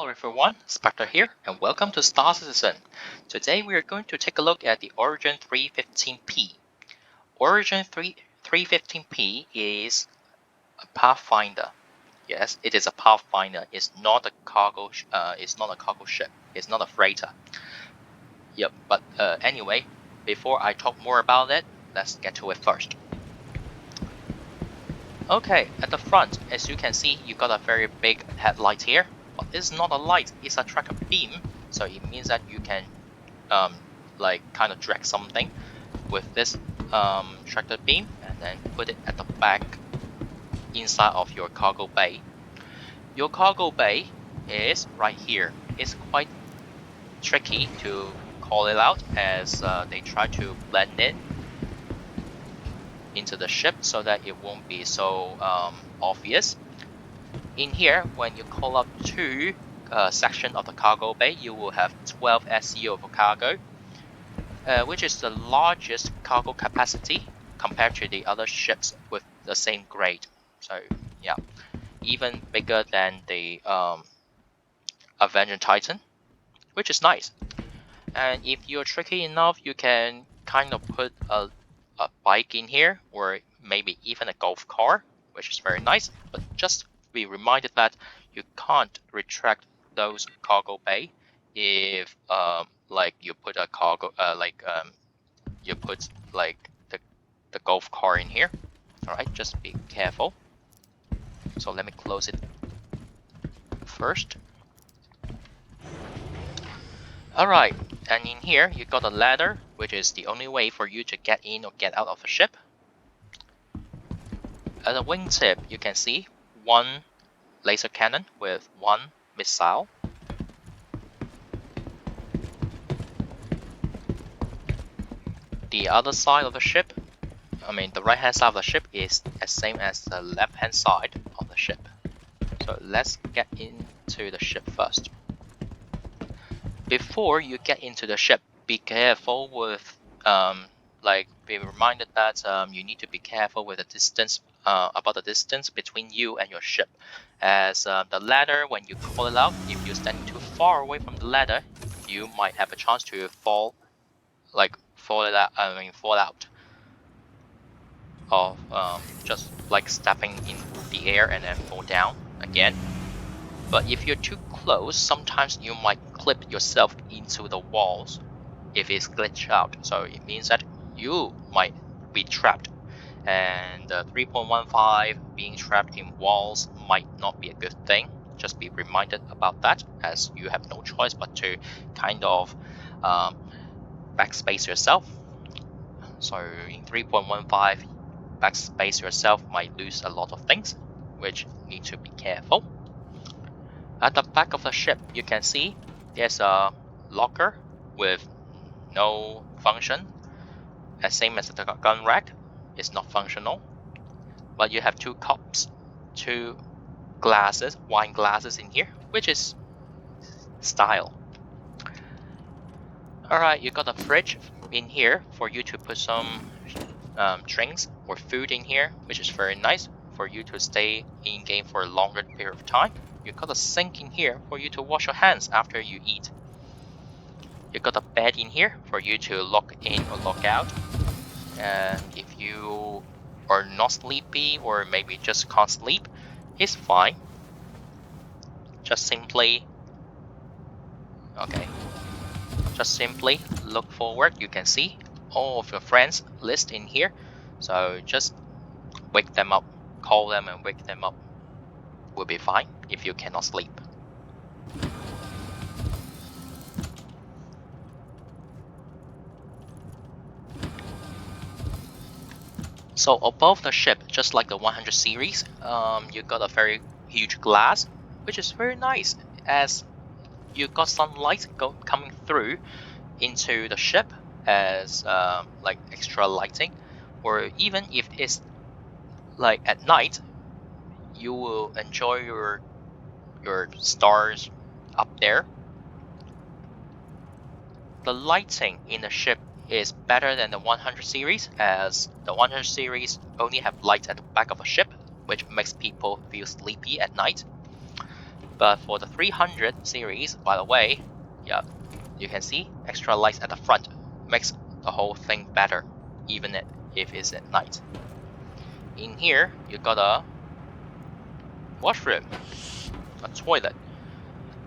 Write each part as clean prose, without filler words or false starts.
Hello everyone, Specter here, and welcome to Star Citizen. Today we are going to take a look at the Origin 315P. Origin 315P is a Pathfinder. Yes, it is a Pathfinder. It's not a cargo. It's not a cargo ship. It's not a freighter. Yep. But anyway, before I talk more about it, let's get to it first. Okay, at the front, as you can see, you got a very big headlight here. But it's not a light, it's a tracker beam. So it means that you can kind of drag something with this tractor beam and then put it at the back inside of your cargo bay. Your cargo bay is right here. It's quite tricky to call it out as they try to blend it into the ship so that it won't be so obvious. In here, when you call up to section of the cargo bay, you will have 12 SEO for cargo, which is the largest cargo capacity compared to the other ships with the same grade. So yeah, even bigger than the Avenger Titan, which is nice. And if you're tricky enough, you can kind of put a bike in here, or maybe even a golf car, which is very nice. But just be reminded that you can't retract those cargo bay if you put a cargo you put like the golf car in here. All right, just be careful. So let me close it first. Alright, and in here you got a ladder, which is the only way for you to get in or get out of the ship. At the wingtip, you can see one laser cannon with one missile. The other side of the ship, the right hand side of the ship is as same as the left hand side of the ship. So let's get into the ship first. Before you get into the ship, be careful with be reminded that you need to be careful with the distance about the distance between you and your ship, as the ladder, when you call it out, if you're standing too far away from the ladder, you might have a chance to fall out of just like stepping in the air and then fall down again. But if you're too close, sometimes you might clip yourself into the walls if it's glitched out. So it means that you might be trapped. And 3.15 being trapped in walls might not be a good thing. Just be reminded about that, as you have no choice but to kind of backspace yourself. So in 3.15, backspace yourself might lose a lot of things, which need to be careful. At the back of the ship, you can see there's a locker with no function, as same as the gun rack. It's not functional, but you have two cups, two glasses, wine glasses in here, which is style. Alright, you got a fridge in here for you to put some drinks or food in here, which is very nice for you to stay in game for a longer period of time. You got a sink in here for you to wash your hands after you eat. You got a bed in here for you to log in or log out. And if you are not sleepy or maybe just can't sleep, it's fine. Just simply look forward. You can see all of your friends list in here. So just wake them up, call them and wake them up. Will be fine if you cannot sleep. So above the ship, just like the 100 series, you got a very huge glass, which is very nice, as you got sunlight coming through into the ship as like extra lighting, or even if it's like at night, you will enjoy your stars up there. The lighting in the ship is better than the 100 series, as the 100 series only have lights at the back of a ship, which makes people feel sleepy at night. But for the 300 series, by the way, yeah, you can see extra lights at the front makes the whole thing better, even if it's at night. In here, you got a washroom, a toilet.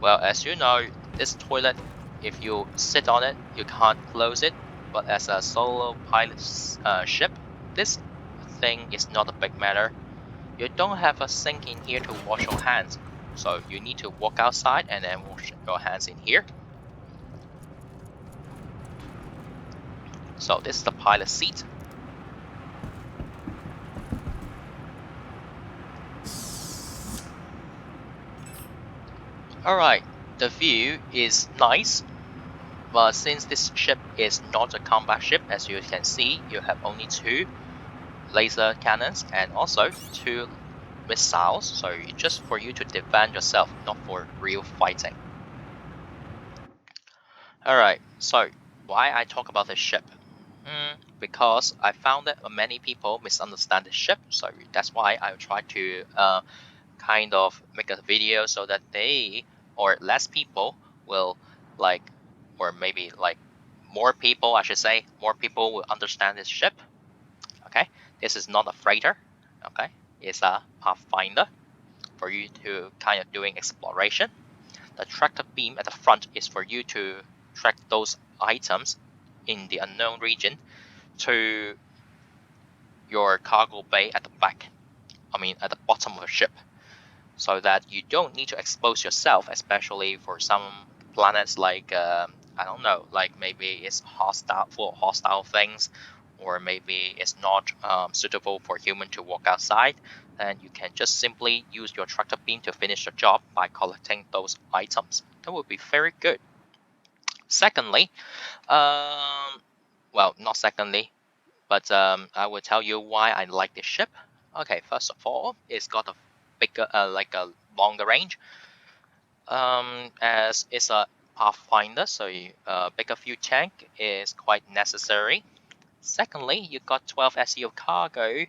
Well, as you know, this toilet, if you sit on it, you can't close it. But as a solo pilot ship, this thing is not a big matter. You don't have a sink in here to wash your hands, so you need to walk outside and then wash your hands in here. So this is the pilot seat. Alright, the view is nice, but since this ship is not a combat ship, as you can see, you have only 2 laser cannons and also 2 missiles, so it's just for you to defend yourself, not for real fighting. Alright, so why I talk about this ship? Because I found that many people misunderstand the ship, so that's why I try to kind of make a video so that they or less people will like, or maybe like more people, I should say, more people will understand this ship. Okay, this is not a freighter. Okay, it's a pathfinder for you to kind of doing exploration. The tractor beam at the front is for you to track those items in the unknown region to your cargo bay at the back. I mean, at the bottom of the ship, so that you don't need to expose yourself, especially for some planets like I don't know, like maybe it's hostile for hostile things, or maybe it's not suitable for human to walk outside. And you can just simply use your tractor beam to finish the job by collecting those items. That would be very good. Secondly, well, not secondly, but I will tell you why I like this ship. Okay, first of all, it's got a bigger, like a longer range. As it's a pathfinder, so bigger fuel tank is quite necessary. Secondly, you got 12 SEO cargo.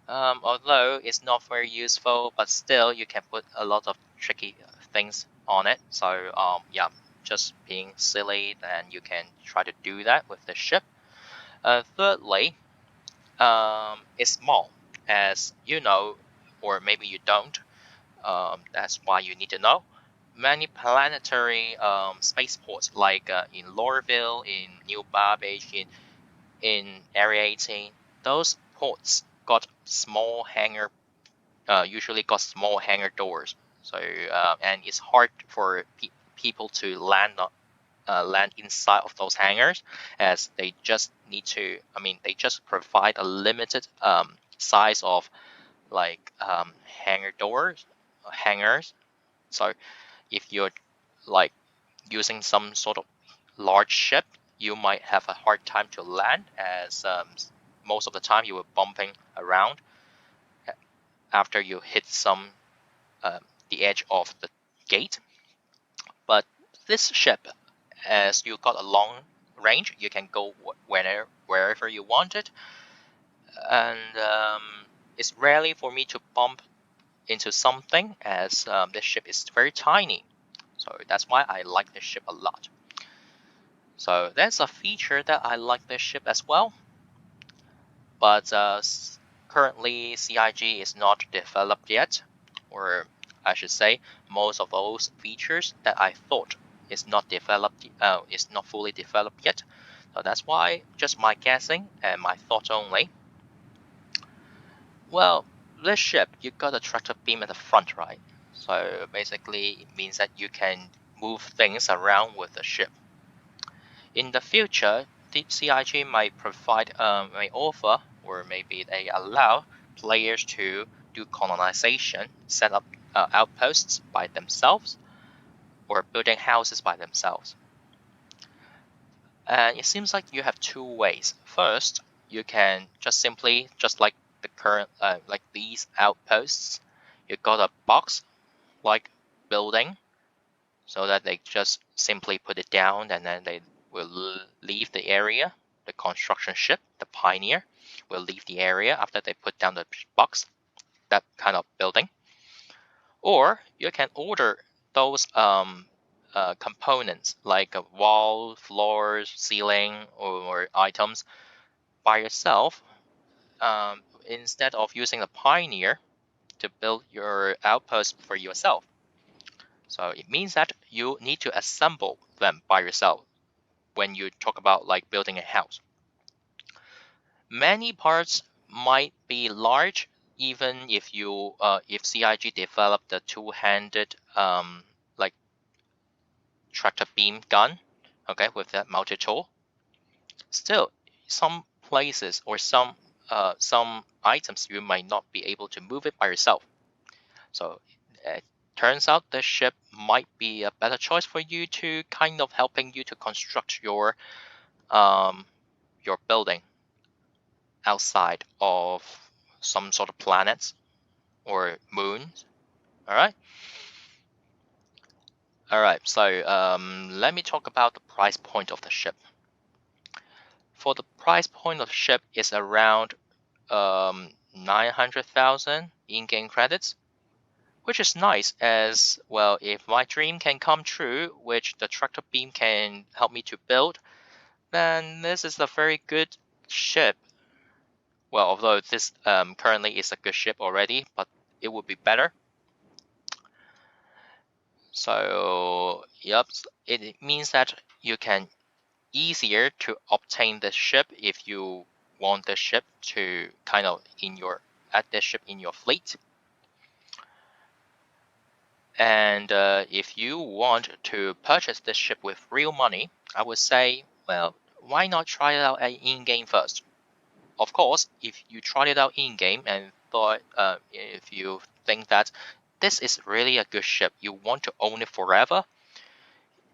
Although it's not very useful, but still you can put a lot of tricky things on it. So yeah, just being silly, then you can try to do that with the ship. Thirdly, it's small, as you know, or maybe you don't. That's why you need to know. Many planetary spaceports, like in Lorville, in New Babbage, in Area 18, those ports got small hangar, usually got small hangar doors. So and it's hard for people to land inside of those hangars, as they just need to. I mean, they just provide a limited size of like hangar doors, hangars. So if you're like using some sort of large ship, you might have a hard time to land, as most of the time you were bumping around after you hit some the edge of the gate. But this ship, as you got a long range, you can go wherever you want it, and it's rarely for me to bump into something, as this ship is very tiny. So that's why I like this ship a lot. So that's a feature that I like this ship as well. But currently CIG is not developed yet, or I should say, most of those features that I thought is not developed, is not fully developed yet. So that's why just my guessing and my thought only. Well, this ship, you got a tractor beam at the front, right? So basically, it means that you can move things around with the ship. In the future, the CIG might provide, may offer, or maybe they allow players to do colonization, set up outposts by themselves, or building houses by themselves. And it seems like you have 2 ways. First, you can just simply, just like the current, like these outposts, you got a box like building, so that they just simply put it down and then they will leave the area. The construction ship, the Pioneer, will leave the area after they put down the box, that kind of building. Or you can order those components like a wall, floors, ceiling, or items by yourself, instead of using a pioneer to build your outpost for yourself. So it means that you need to assemble them by yourself when you talk about like building a house. Many parts might be large, even if CIG developed the two-handed like tractor beam gun, okay, with that multi-tool. Still, some places or some items you might not be able to move it by yourself. So it turns out the ship might be a better choice for you to kind of helping you to construct um, your building outside of some sort of planets or moons. All right. All right. So let me talk about the price point of the ship. For the price point of the ship is around 900,000 in-game credits, which is nice as well. If my dream can come true, which the tractor beam can help me to build, then this is a very good ship. Well, although this currently is a good ship already, but it would be better. So, yep, it means that you can easier to obtain the ship if you want the ship to kind of add the ship in your fleet. And if you want to purchase this ship with real money, I would say, well, why not try it out in-game first? Of course, if you tried it out in-game and thought, if you think that this is really a good ship, you want to own it forever,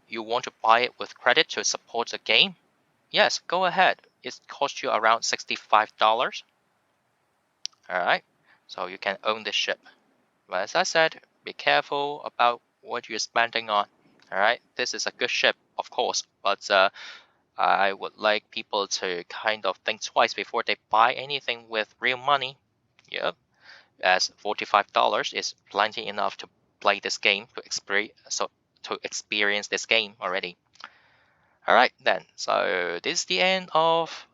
you want to buy it with credit to support the game, yes, go ahead. It costs you around $65. Alright, so you can own the ship. But as I said, be careful about what you're spending on. Alright, this is a good ship, of course, but I would like people to kind of think twice before they buy anything with real money. Yep, as $45 is plenty enough to play this game to experience this game already. Alright then, so this is the end of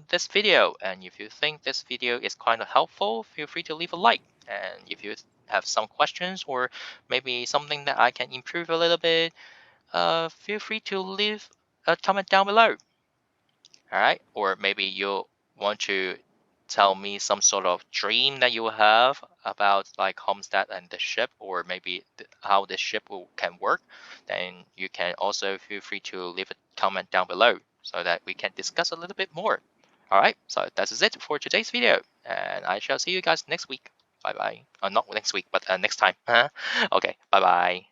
this video, and if you think this video is kind of helpful, feel free to leave a like, and if you have some questions or maybe something that I can improve a little bit, feel free to leave a comment down below. Alright, or maybe you want to tell me some sort of dream that you have about like Homestead and the ship, or maybe how the ship can work, then you can also feel free to leave a comment down below so that we can discuss a little bit more. Alright, so that is it for today's video, and I shall see you guys next week. Bye bye. Not next week, but next time. Okay, bye bye.